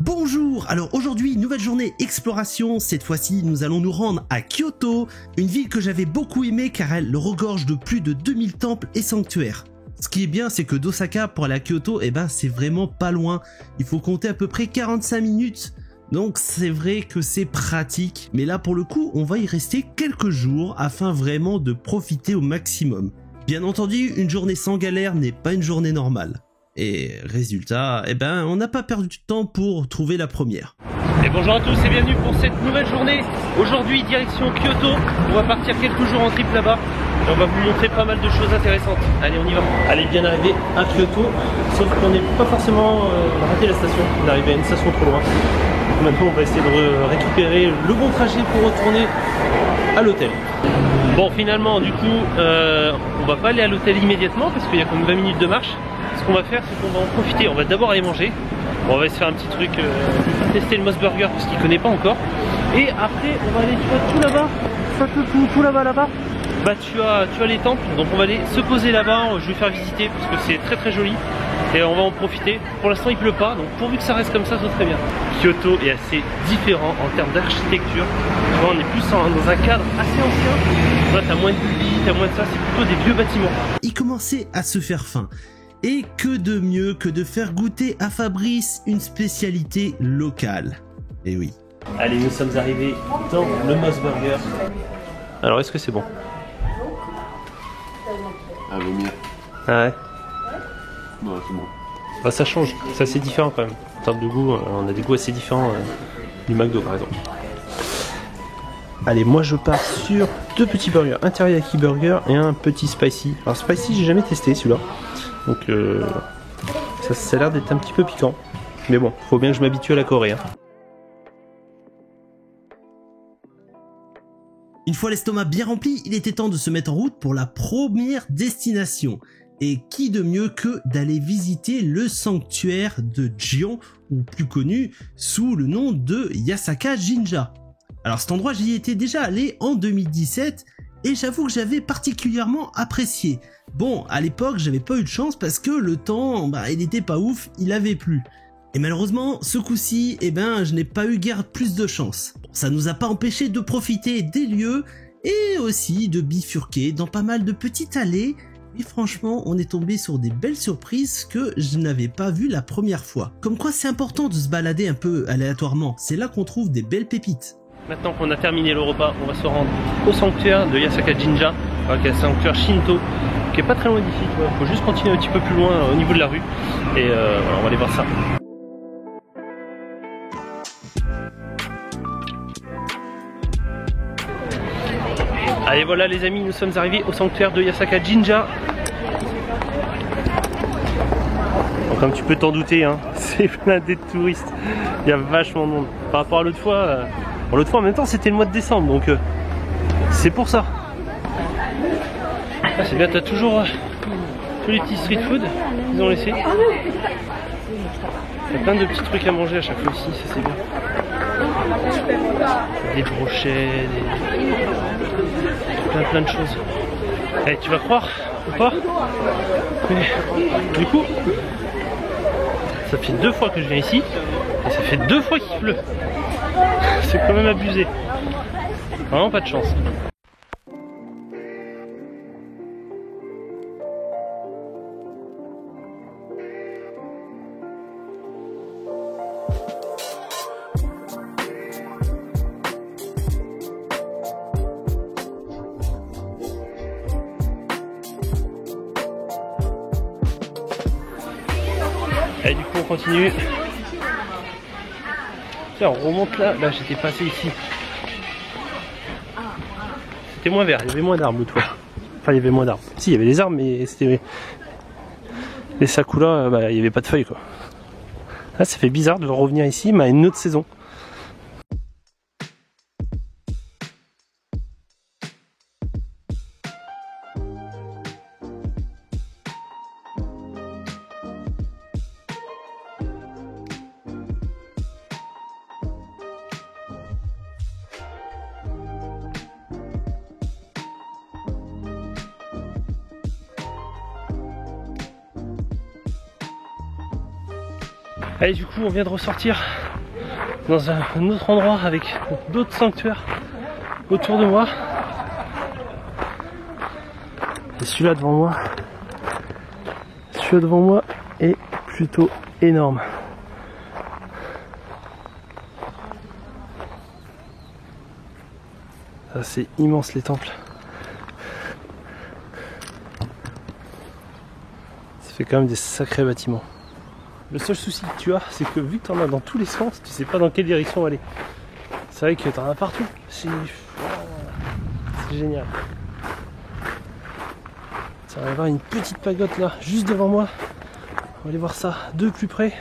Bonjour, alors aujourd'hui nouvelle journée exploration, cette fois-ci nous allons nous rendre à Kyoto, une ville que j'avais beaucoup aimée car elle regorge de plus de 2000 temples et sanctuaires. Ce qui est bien c'est que d'Osaka pour aller à Kyoto, c'est vraiment pas loin, il faut compter à peu près 45 minutes, donc c'est vrai que c'est pratique, mais là pour le coup on va y rester quelques jours afin vraiment de profiter au maximum. Bien entendu, une journée sans galère n'est pas une journée normale. Et résultat, on n'a pas perdu de temps pour trouver la première. Et bonjour à tous et bienvenue pour cette nouvelle journée. Aujourd'hui direction Kyoto, on va partir quelques jours en trip là-bas. Et on va vous montrer pas mal de choses intéressantes. Allez, on y va. Allez, bien arrivé à Kyoto, sauf qu'on n'est pas forcément raté la station. On est arrivé à une station trop loin. Donc maintenant on va essayer de récupérer le bon trajet pour retourner à l'hôtel. Bon, finalement du coup on va pas aller à l'hôtel immédiatement parce qu'il y a comme 20 minutes de marche. Ce qu'on va faire, c'est qu'on va en profiter. On va d'abord aller manger. On va se faire un petit truc, tester le Moss Burger parce qu'il connaît pas encore. Et après, on va aller, tu vois, tout là-bas. Ça tout là-bas. Bah, tu as les temples. Donc, on va aller se poser là-bas. Je vais faire visiter parce que c'est très très joli. Et on va en profiter. Pour l'instant, il pleut pas. Donc, pourvu que ça reste comme ça, c'est très bien. Kyoto est assez différent en termes d'architecture. Tu vois, on est plus dans un cadre assez ancien. Là, t'as moins de bulles, t'as moins de ça. C'est plutôt des vieux bâtiments. Il commençait à se faire faim. Et que de mieux que de faire goûter à Fabrice une spécialité locale. Et oui. Allez, nous sommes arrivés dans le Moss Burger. Alors, est-ce que c'est bon? Ah, vaut mieux. Ah ouais? Non, c'est bon. Bah, ça change, c'est assez différent quand même. En termes de goût, on a des goûts assez différents du McDo par exemple. Allez, moi je pars sur deux petits burgers, un teriyaki burger et un petit spicy. Alors spicy, j'ai jamais testé celui-là. Donc ça a l'air d'être un petit peu piquant. Mais bon, faut bien que je m'habitue à la Corée. Hein. Une fois l'estomac bien rempli, il était temps de se mettre en route pour la première destination. Et qui de mieux que d'aller visiter le sanctuaire de Gion, ou plus connu sous le nom de Yasaka Jinja. Alors cet endroit, j'y étais déjà allé en 2017 et j'avoue que j'avais particulièrement apprécié. Bon, à l'époque, j'avais pas eu de chance parce que le temps, il était pas ouf, il avait plu. Et malheureusement, ce coup-ci, je n'ai pas eu guère plus de chance. Bon, ça nous a pas empêché de profiter des lieux et aussi de bifurquer dans pas mal de petites allées. Et franchement, on est tombé sur des belles surprises que je n'avais pas vues la première fois. Comme quoi, c'est important de se balader un peu aléatoirement. C'est là qu'on trouve des belles pépites. Maintenant qu'on a terminé le repas, on va se rendre au sanctuaire de Yasaka Jinja, qui est un sanctuaire Shinto, qui est pas très loin d'ici. Il faut juste continuer un petit peu plus loin au niveau de la rue. Et voilà, on va aller voir ça. Allez, voilà les amis, nous sommes arrivés au sanctuaire de Yasaka Jinja. Donc, comme tu peux t'en douter, hein, c'est plein de touristes. Il y a vachement de monde. Par rapport à l'autre fois, en même temps c'était le mois de décembre, donc c'est pour ça. Ah, c'est bien, t'as toujours tous les petits street food qu'ils ont laissés. Il y a plein de petits trucs à manger à chaque fois ici, ça c'est bien. Des brochets, plein de choses. Allez, tu vas croire ou pas? Mais du coup, ça fait 2 fois que je viens ici et ça fait 2 fois qu'il pleut. C'est quand même abusé. Vraiment pas de chance. Allez, du coup on continue. Tiens, on remonte là. Là j'étais passé ici. C'était moins vert, il y avait moins d'arbres l'autre fois. Enfin il y avait moins d'arbres. Si, il y avait des arbres mais c'était... Les sakura, il n'y avait pas de feuilles quoi. Là ça fait bizarre de revenir ici mais à une autre saison. Allez, du coup on vient de ressortir dans un autre endroit avec d'autres sanctuaires autour de moi. Et celui-là devant moi est plutôt énorme. Ça c'est immense les temples. Ça fait quand même des sacrés bâtiments. Le seul souci que tu as, c'est que vu que tu en as dans tous les sens, tu sais pas dans quelle direction aller. C'est vrai que tu en as partout. C'est génial. Ça va y avoir une petite pagode là, juste devant moi. On va aller voir ça de plus près.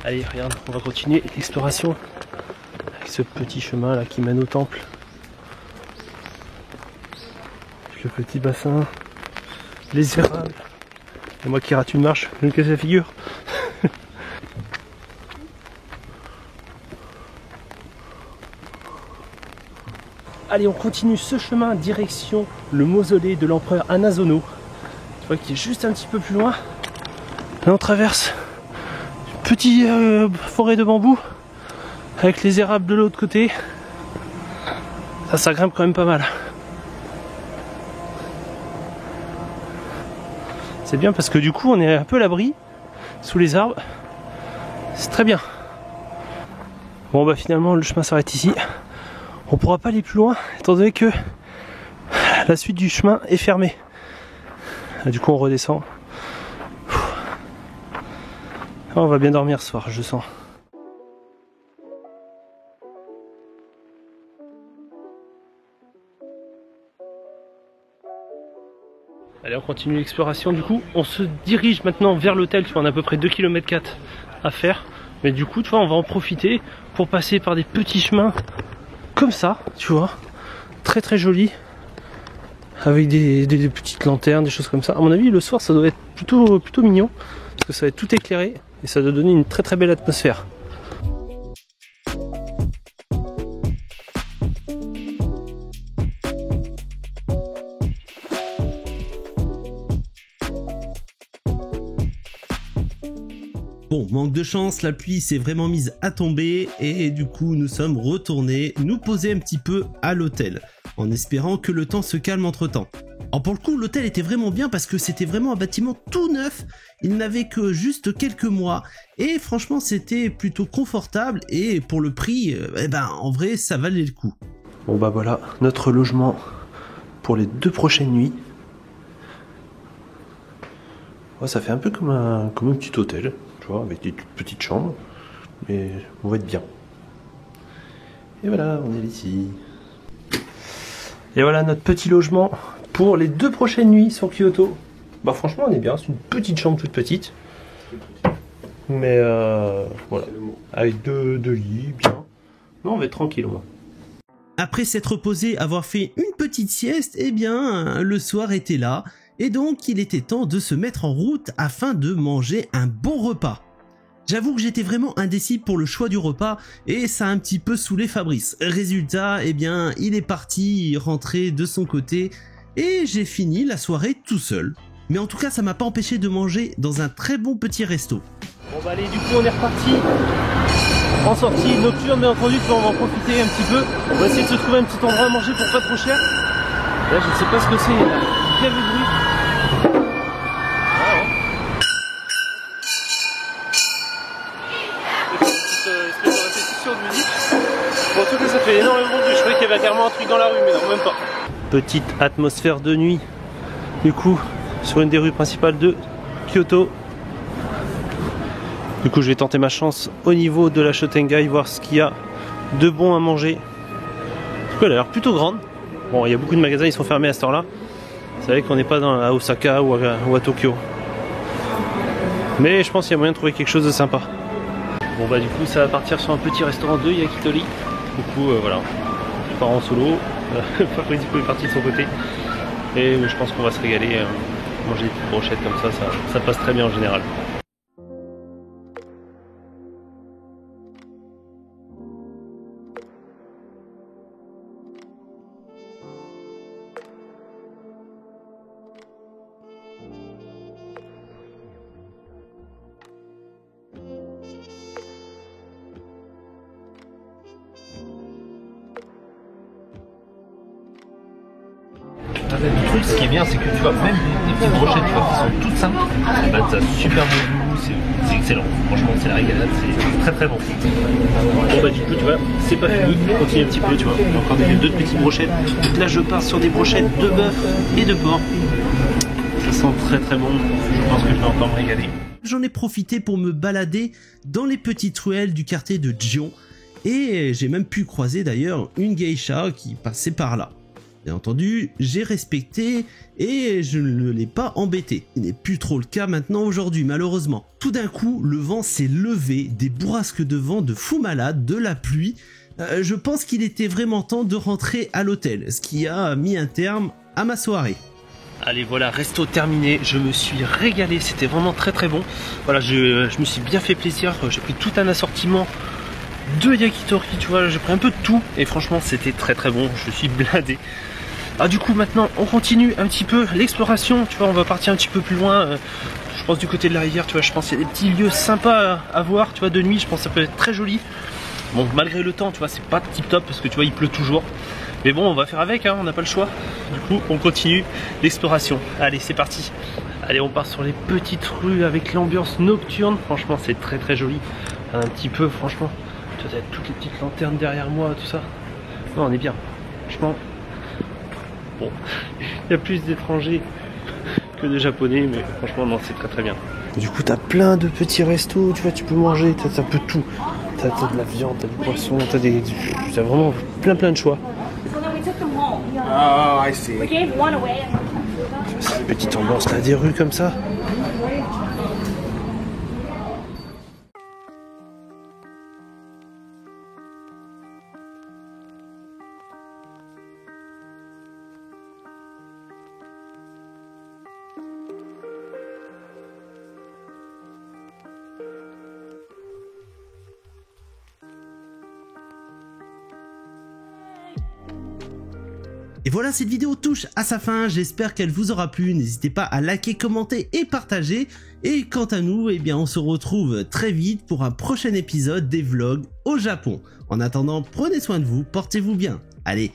Allez, regarde, on va continuer l'exploration avec ce petit chemin là qui mène au temple. Avec le petit bassin, les érables. Et moi qui rate une marche, je me casse la figure. Allez, on continue ce chemin direction le mausolée de l'empereur Hanazono. Tu vois qui est juste un petit peu plus loin. Là on traverse petite forêt de bambou avec les érables de l'autre côté. Ça grimpe quand même pas mal. C'est bien parce que du coup on est un peu à l'abri sous les arbres. C'est très bien. Bon bah finalement le chemin s'arrête ici. On pourra pas aller plus loin étant donné que la suite du chemin est fermée. Du coup on redescend. On va bien dormir ce soir, je sens. Allez, on continue l'exploration du coup. On se dirige maintenant vers l'hôtel, tu vois, on a à peu près 2,4 km à faire. Mais du coup, tu vois, on va en profiter pour passer par des petits chemins comme ça, tu vois. Très très jolis. Avec des petites lanternes, des choses comme ça. À mon avis, le soir, ça doit être plutôt mignon. Parce que ça va être tout éclairé. Et ça doit donner une très très belle atmosphère. Bon, manque de chance, la pluie s'est vraiment mise à tomber et du coup nous sommes retournés nous poser un petit peu à l'hôtel en espérant que le temps se calme entre temps. Alors pour le coup l'hôtel était vraiment bien parce que c'était vraiment un bâtiment tout neuf, il n'avait que juste quelques mois et franchement c'était plutôt confortable et pour le prix, en vrai ça valait le coup. Bon bah voilà notre logement pour les 2 prochaines nuits. Ouais, ça fait un peu comme un petit hôtel, tu vois, avec des petites chambres, mais on va être bien. Et voilà, on est ici. Et voilà notre petit logement pour les 2 prochaines nuits sur Kyoto. Bah franchement on est bien, c'est une petite chambre toute petite. Mais voilà, avec deux lits, bien. Non, on va être tranquille au moins. Après s'être reposé, avoir fait une petite sieste, eh bien le soir était là. Et donc il était temps de se mettre en route afin de manger un bon repas. J'avoue que j'étais vraiment indécis pour le choix du repas et ça a un petit peu saoulé Fabrice. Résultat, eh bien il est parti rentrer de son côté et j'ai fini la soirée tout seul. Mais en tout cas ça m'a pas empêché de manger dans un très bon petit resto. Bon bah allez, du coup on est reparti en sortie nocturne, bien entendu, on va en profiter un petit peu. On va essayer de se trouver un petit endroit à manger pour pas trop cher. Là je ne sais pas ce que c'est, il y a bien du bruit. Bon, en tout cas, ça fait énormément de bruit. Je croyais qu'il y avait carrément un truc dans la rue, mais non, même pas. Petite atmosphère de nuit, du coup, sur une des rues principales de Kyoto. Du coup, je vais tenter ma chance au niveau de la Shotengai, voir ce qu'il y a de bon à manger. Du coup, elle a l'air plutôt grande. Bon, il y a beaucoup de magasins, ils sont fermés à cette heure-là. C'est vrai qu'on n'est pas à Osaka ou à Tokyo. Mais je pense qu'il y a moyen de trouver quelque chose de sympa. Bon bah du coup ça va partir sur un petit restaurant de yakitori. Du coup voilà, je pars en solo. Fabrice est parti de son côté. Et je pense qu'on va se régaler. Manger des petites brochettes comme ça passe très bien en général. plus, ce qui est bien, c'est que tu vois, même des petites brochettes, tu vois, qui sont toutes simples, bah, t'as super bon goût, c'est excellent. Franchement, c'est la régalade, c'est très très bon. Bon bah du coup, tu vois, c'est pas fini, on continue un petit peu, tu vois. J'ai encore d'autres petites brochettes. Donc là, je pars sur des brochettes de bœuf et de porc. Ça sent très très bon. Je pense que je vais encore me régaler. J'en ai profité pour me balader dans les petites ruelles du quartier de Gion. Et j'ai même pu croiser d'ailleurs une geisha qui passait par là. Bien entendu, j'ai respecté et je ne l'ai pas embêté. Il n'est plus trop le cas maintenant aujourd'hui, malheureusement. Tout d'un coup, le vent s'est levé, des bourrasques de vent de fou malade, de la pluie. Je pense qu'il était vraiment temps de rentrer à l'hôtel, ce qui a mis un terme à ma soirée. Allez voilà, resto terminé, je me suis régalé, c'était vraiment très très bon. Voilà, je me suis bien fait plaisir, j'ai pris tout un assortiment de yakitori, tu vois, j'ai pris un peu de tout et franchement c'était très très bon, je suis blindé. Alors du coup maintenant on continue un petit peu l'exploration, tu vois, on va partir un petit peu plus loin, je pense du côté de la rivière, tu vois, je pense qu'il y a des petits lieux sympas à voir, tu vois, de nuit, je pense que ça peut être très joli. Bon, malgré le temps, tu vois, c'est pas tip top parce que tu vois, il pleut toujours. Mais bon, on va faire avec, hein, on n'a pas le choix. Du coup, on continue l'exploration. Allez, c'est parti. Allez, on part sur les petites rues avec l'ambiance nocturne. Franchement, c'est très très joli. Un petit peu, franchement. Tu vois, toutes les petites lanternes derrière moi, tout ça. Non, on est bien. Franchement. Bon, il y a plus d'étrangers que de japonais, mais franchement, non, c'est très très bien. Du coup, t'as plein de petits restos, tu vois, tu peux manger, t'as un peu tout. T'as de la viande, t'as du poisson, t'as vraiment plein de choix. Oh, I see. C'est une petite ambiance là, des rues comme ça. Et voilà, cette vidéo touche à sa fin, j'espère qu'elle vous aura plu, n'hésitez pas à liker, commenter et partager. Et quant à nous, eh bien on se retrouve très vite pour un prochain épisode des vlogs au Japon. En attendant, prenez soin de vous, portez-vous bien. Allez,